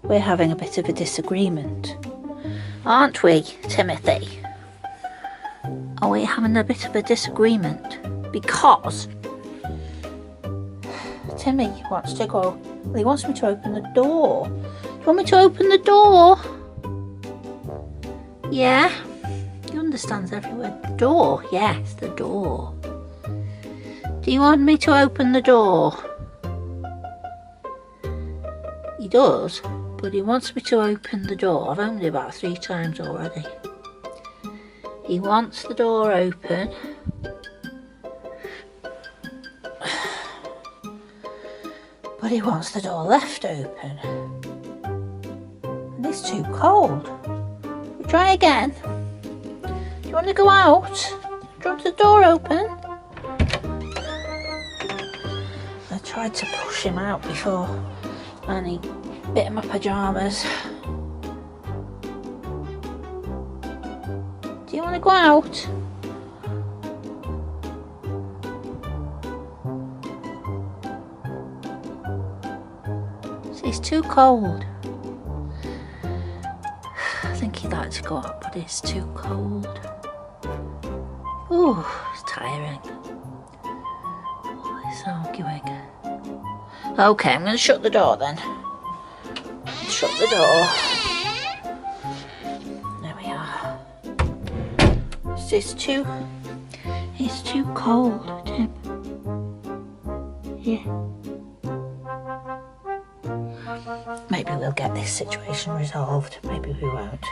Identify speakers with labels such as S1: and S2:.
S1: we're having a bit of a disagreement. Aren't we, Timothy? Are we having a bit of a disagreement? Because Timmy wants to go. Well, he wants me to open the door. Do you want me to open the door? Yeah? He understands every word. Door. Yes, the door. Do you want me to open the door? He does, but he wants me to open the door. I've opened it about 3 times already. He wants the door open. But he wants the door left open. And it's too cold. We try again. Do you want to go out? Do you want the door open? I tried to push him out before and he bit in my pyjamas. Do you want to go out? It's too cold. I think he'd like to go out, but it's too cold. Ooh, it's tiring. All this arguing. Okay, I'm going to shut the door then. Shut the door. There we are. It's too cold, Tim. Yeah. Maybe we'll get this situation resolved. Maybe we won't.